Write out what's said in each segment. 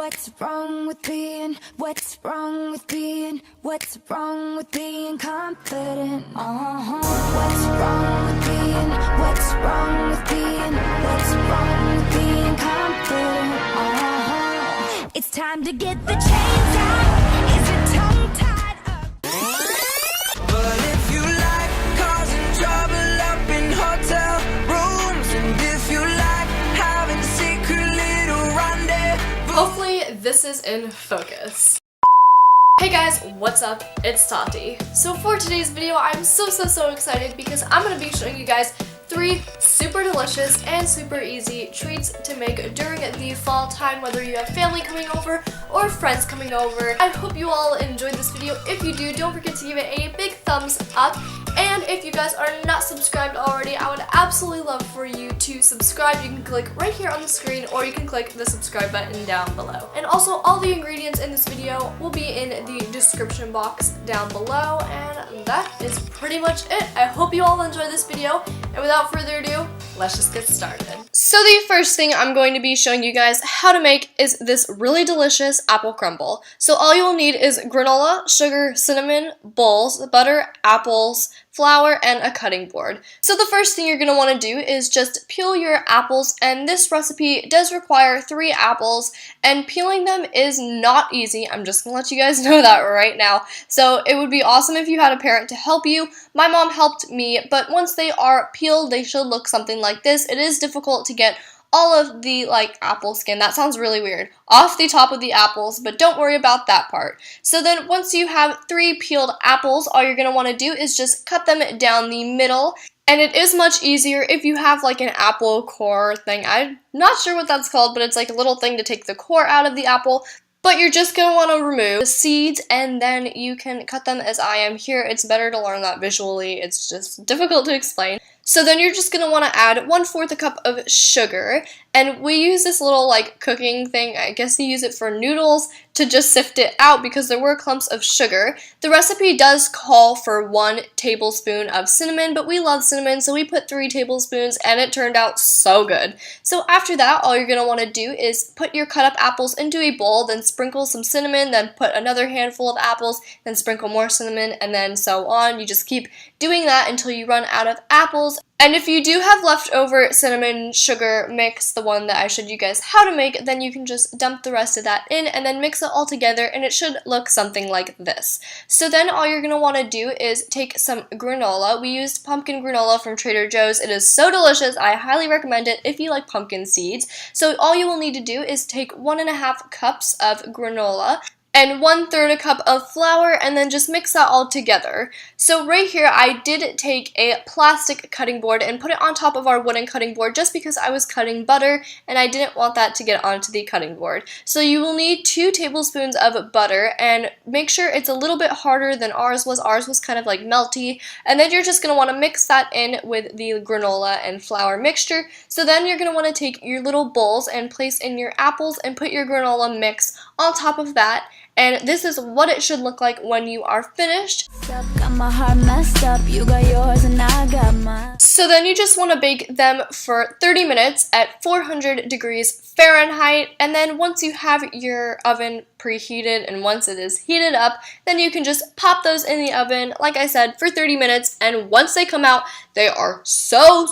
What's wrong with being confident? What's wrong with being confident? It's time to get the chains out. Is your tongue tied up? But if you like causing trouble up in hotel rooms, and if you like having secret little rendezvous. Hopefully this is in focus. Hey guys, what's up? It's Tati. So for today's video, I'm so excited because I'm going to be showing you guys 3 super delicious and super easy treats to make during the fall time, whether you have family coming over or friends coming over. I hope you all enjoyed this video. If you do, don't forget to give it a big thumbs up. And if you guys are not subscribed already, I would absolutely love for you to subscribe. You can click right here on the screen, or you can click the subscribe button down below. And also, all the ingredients in this video will be in the description box down below, and that is pretty much it. I hope you all enjoy this video, and without further ado, let's just get started. So the first thing I'm going to be showing you guys how to make is this really delicious apple crumble. So all you will need is granola, sugar, cinnamon, bowls, butter, apples, flour, and a cutting board. So the first thing you're going to want to do is just peel your apples, and this recipe does require 3 apples, and peeling them is not easy. I'm just going to let you guys know that right now. So it would be awesome if you had a parent to help you. My mom helped me, but once they are peeled, they should look something like this. It is difficult to get all of the apple skin, that sounds really weird, off the top of the apples, but don't worry about that part. So then once you have 3 peeled apples, all you're going to want to do is just cut them down the middle. And it is much easier if you have an apple core thing. I'm not sure what that's called, but it's a little thing to take the core out of the apple. But you're just going to want to remove the seeds, and then you can cut them as I am here. It's better to learn that visually. It's just difficult to explain. So then you're just going to want to add 1/4 cup of sugar, and we use this little cooking thing, I guess you use it for noodles, to just sift it out because there were clumps of sugar. The recipe does call for 1 tablespoon of cinnamon, but we love cinnamon, so we put 3 tablespoons, and it turned out so good. So after that, all you're going to want to do is put your cut up apples into a bowl, then sprinkle some cinnamon, then put another handful of apples, then sprinkle more cinnamon, and then so on. You just keep doing that until you run out of apples. And if you do have leftover cinnamon sugar mix, the one that I showed you guys how to make, then you can just dump the rest of that in and then mix it all together, and it should look something like this. So then all you're going to want to do is take some granola. We used pumpkin granola from Trader Joe's. It is so delicious. I highly recommend it if you like pumpkin seeds. So all you will need to do is take 1.5 cups of granola and 1/3 cup of flour, and then just mix that all together. So right here, I did take a plastic cutting board and put it on top of our wooden cutting board just because I was cutting butter, and I didn't want that to get onto the cutting board. So you will need 2 tablespoons of butter, and make sure it's a little bit harder than ours was. Ours was kind of melty, and then you're just going to want to mix that in with the granola and flour mixture. So then you're going to want to take your little bowls and place in your apples and put your granola mix on top of that. And this is what it should look like when you are finished. Got my heart messed up, you got yours and I got mine. So then you just want to bake them for 30 minutes at 400 degrees Fahrenheit, and then once you have your oven preheated and once it is heated up, then you can just pop those in the oven, like I said, for 30 minutes, and once they come out, they are so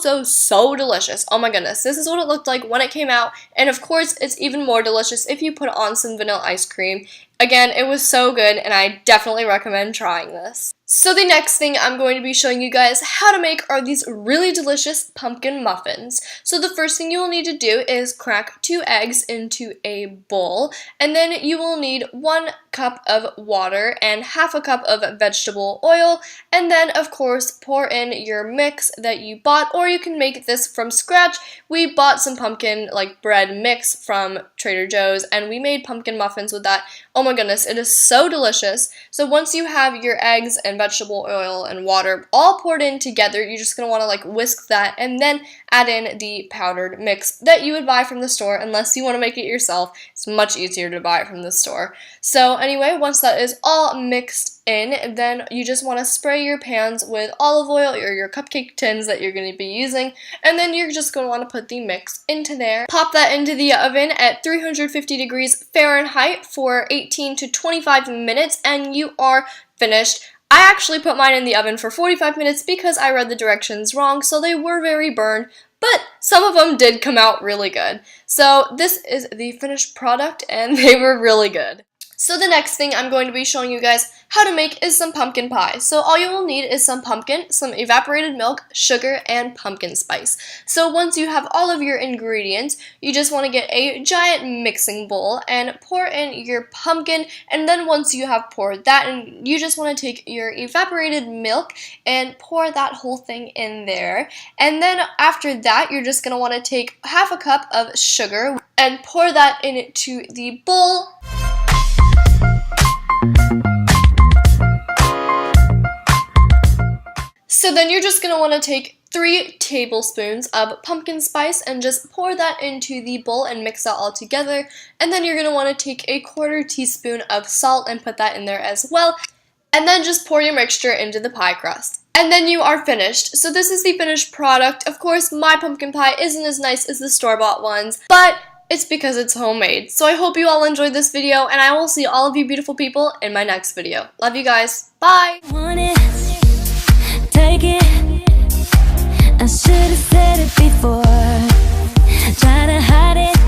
delicious. Oh my goodness, this is what it looked like when it came out, and of course, it's even more delicious if you put on some vanilla ice cream. Again, it was so good, and I definitely recommend trying this. So the next thing I'm going to be showing you guys how to make are these really delicious pumpkin muffins. So the first thing you will need to do is crack 2 eggs into a bowl, and then you will need 1 cup of water and 1/2 cup of vegetable oil, and then of course pour in your mix that you bought, or you can make this from scratch. We bought some pumpkin bread mix from Trader Joe's, and we made pumpkin muffins with that. Oh my goodness, it is so delicious. So once you have your eggs and vegetable oil and water all poured in together. You're just going to want to like whisk that and then add in the powdered mix that you would buy from the store. Unless you want to make it yourself, it's much easier to buy it from the store. So anyway, once that is all mixed in, then you just want to spray your pans with olive oil or your cupcake tins that you're going to be using, and then you're just going to want to put the mix into there. Pop that into the oven at 350 degrees Fahrenheit for 18 to 25 minutes, and you are finished. I actually put mine in the oven for 45 minutes because I read the directions wrong, so they were very burned, but some of them did come out really good. So this is the finished product, and they were really good. So the next thing I'm going to be showing you guys how to make is some pumpkin pie. So all you will need is some pumpkin, some evaporated milk, sugar, and pumpkin spice. So once you have all of your ingredients, you just want to get a giant mixing bowl and pour in your pumpkin, and then once you have poured that in, you just want to take your evaporated milk and pour that whole thing in there. And then after that, you're just going to want to take half a cup of sugar and pour that into the bowl. So then you're just going to want to take 3 tablespoons of pumpkin spice and just pour that into the bowl and mix that all together. And then you're going to want to take a 1/4 teaspoon of salt and put that in there as well. And then just pour your mixture into the pie crust. And then you are finished. So this is the finished product. Of course, my pumpkin pie isn't as nice as the store-bought ones, but it's because it's homemade. So I hope you all enjoyed this video, and I will see all of you beautiful people in my next video. Love you guys. Bye! Want it, take it. I should have said it before. Try to hide it.